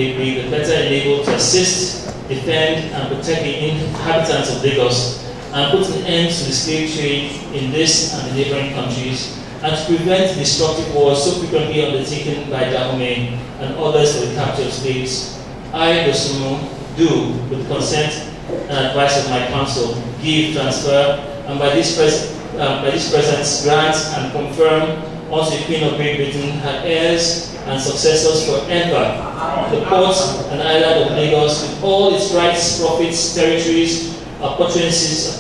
may be the better enabled to assist, defend, and protect the inhabitants of Lagos, and put an end to the slave trade in this and the neighboring countries, and to prevent destructive wars so frequently undertaken by Docemo and others for the capture of slaves. I, Docemo, do, with consent and advice of my council, give, transfer, and by this presence grant and confirm unto the Queen of Great Britain her heirs and successors forever the port and island of Lagos with all its rights, profits, territories, appurtenances,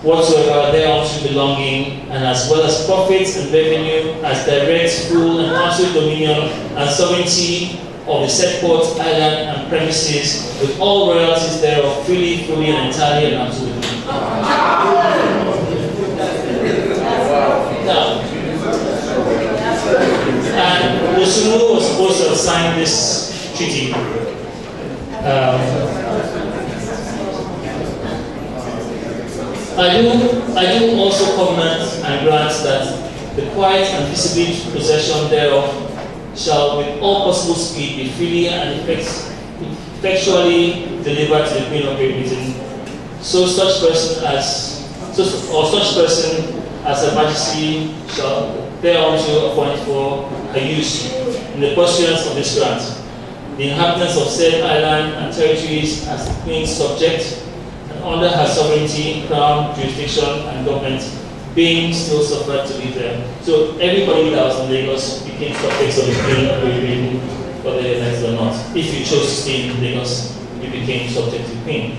whatsoever thereunto belonging, and as well as profits and revenue as direct, full, and absolute dominion and sovereignty of the said port, island, and premises, with all royalties thereof, freely, fully, and entirely, and absolutely. Now, and Dosunmu was supposed to have signed this treaty. I do also covenant and grant that the quiet and peaceable possession thereof shall with all possible speed be freely and effectually delivered to the Queen of Great Britain, so such person as Her Majesty shall thereunto appoint for her use in the pursuance of this grant, the inhabitants of said island and territories as the Queen's subject, and under her sovereignty, crown, jurisdiction, and government, being still suffered to live there. So everybody that was in Lagos became subjects of the Queen of Great Britain, whether they liked it or not. If you chose to stay in Lagos, you became subject to the Queen.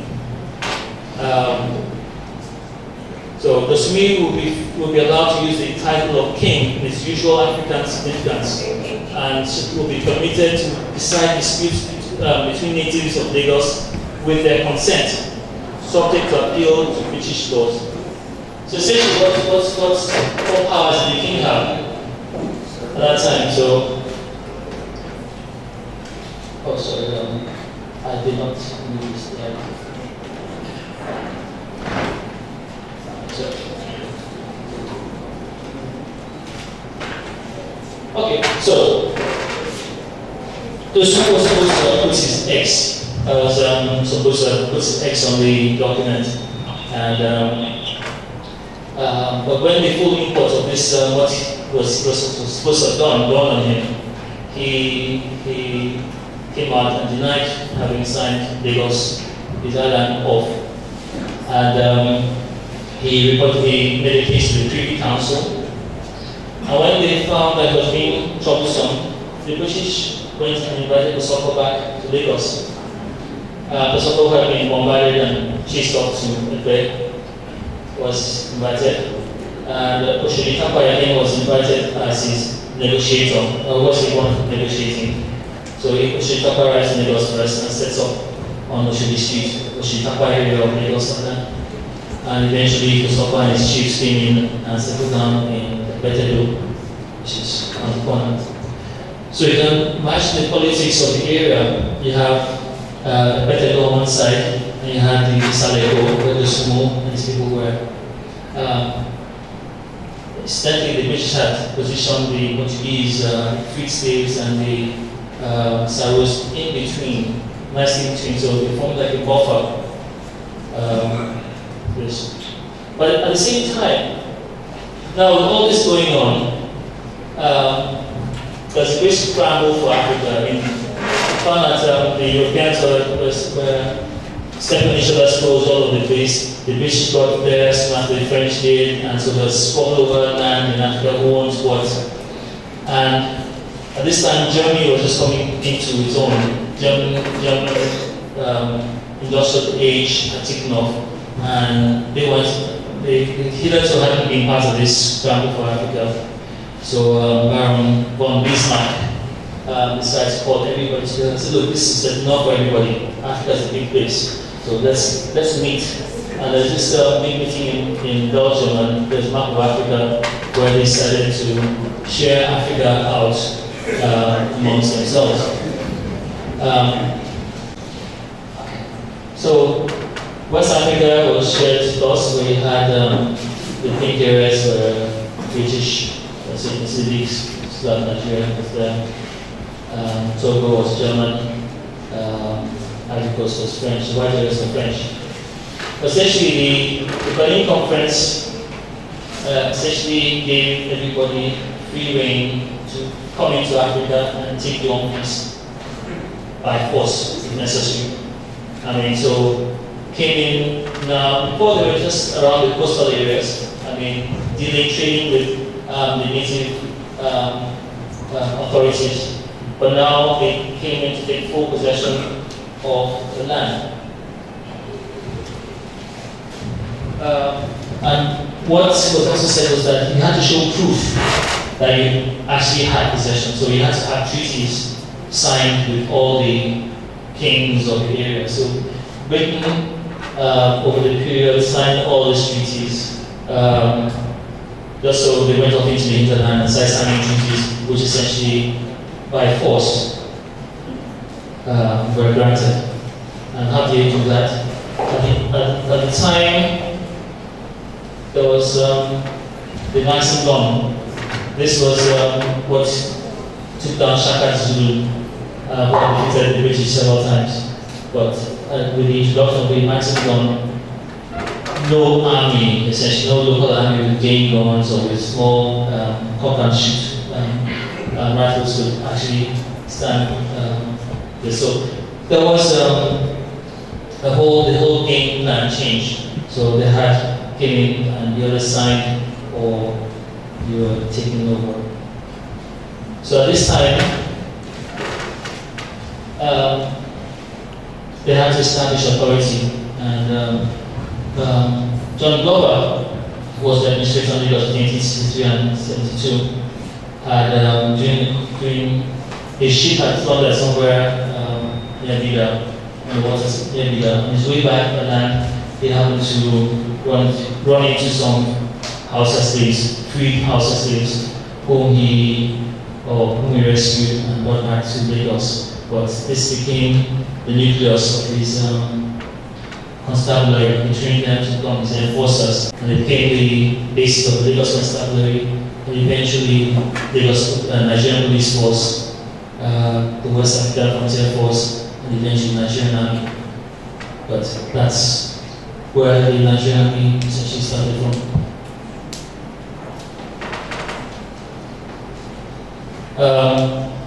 So Dosunmu will be allowed to use the title of king in its usual African significance, and will be permitted to decide disputes between natives of Lagos with their consent, subject to appeal to British laws. So essentially, what powers did the king have at that time? So, oh sorry, I did not move this slide. Okay, so Dosunmu was supposed to put his X. I was supposed to put his X on the document, and but when the full import of this, what was supposed to have dawned on him, he came out and denied having signed Lagos, his island off, and he reportedly made a case to the Privy Council. And when they found that it was being troublesome, the British went and invited Kosoko back to Lagos. Kosoko had been bombarded and chased off to Egbe, was invited, and Oshodi Tapayahin was invited as his negotiator, or was the one negotiating. So Oshodi Tapa arrives in Lagos first and sets up on Oshodi Street, Oshodi Tapa area of Lagos, and eventually Kosoko and his chiefs came in and settled down in Beddingfield, which is on the corner. So you can imagine the politics of the area. You have Beddingfield on one side, and you had the Salego, where the Dosunmu and these people were. Incidentally, the British had positioned the Portuguese freed slaves and the Saros in between, nicely in between, so they formed like a buffer. But at the same time, now with all this going on, there's a great scramble for Africa. I mean, I found that the Europeans were stepping on each other's toes all over the place. The British got there, as the French did, and so there's squabble over land in Africa, who owns what. And at this time, Germany was just coming into its own. German industrial age had taken off, and they hitherto hadn't been part of this scramble for Africa. So Baron von Bismarck decided to call everybody together and said, look, this is enough for everybody. Africa is a big place. So let's meet. And there's this big meeting in Belgium, and there's a map of Africa where they decided to share Africa out amongst themselves. So West Africa was shared thus. We had the pink areas were British, Pacific, South Nigeria was there. Togo was German, Ivory Coast was French, the White Islands were French. Essentially, the Berlin Conference essentially gave everybody free rein to come into Africa and take their own peace by force, if necessary. I mean, so came in now, before they were just around the coastal areas, I mean, dealing, trading with the native authorities, but now they came in to take full possession of the land. And what was also said was that you had to show proof that you actually had possession. So you had to have treaties signed with all the kings of the area. So Britain, over the period, signed all these treaties. Just so they went off into the hinterland and started signing treaties, which essentially, by force, were granted. And how do you do that? At the time, there was the Nansen Gun. This was what took down Shaka Zulu, who defeated the British several times. But with the introduction of the Nansen Gun, no army, essentially no local army with game guns or with small cock and shoot rifles could actually stand this. So there was the whole game plan changed. So they had came in and the other side, or you were taking over. So at this time, they had to establish authority, and John Glover, who was the administrator of Lagos between 1863 and 72, had during his ship had flounded somewhere near Bida, in the waters near Bida. On his way back to land, he happened to run into some Hausa slaves, freed Hausa slaves, whom he rescued and brought back to Lagos. But this became the nucleus of his constabulary. He trained them to become his enforcers, and it became the basis of the Lagos Constabulary, and eventually Lagos Nigerian Police Force, the West African Frontier Force, and eventually Nigerian Army. But that's where the Nigerian Army essentially started from.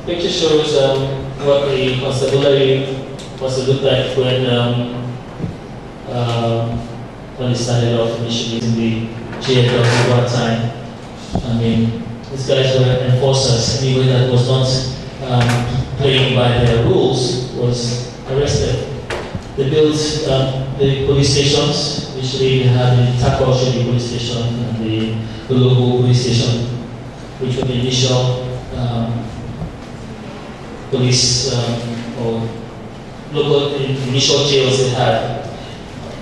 Picture shows what the constabulary was to look like when it started off initially in the GFL time. I mean, these guys were enforcers. Anybody that was not playing by their rules was arrested. They built the police stations. Initially, they had the Takoshiri police station and the local police station, which were the initial police or local initial jails they had.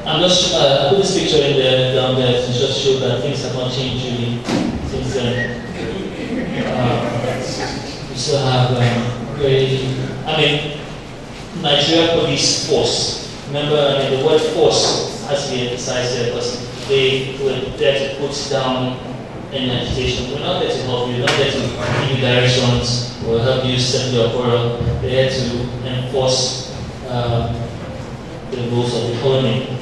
I'm just I put this picture in there down there to just show that things have not changed really since then. We still have Nigeria police force. Remember, the word force has to be emphasized here because they were there to put down any agitation. We're not there to help you, we're not there to give you directions or help you settle your quarrel. They're here to enforce the rules of the colony.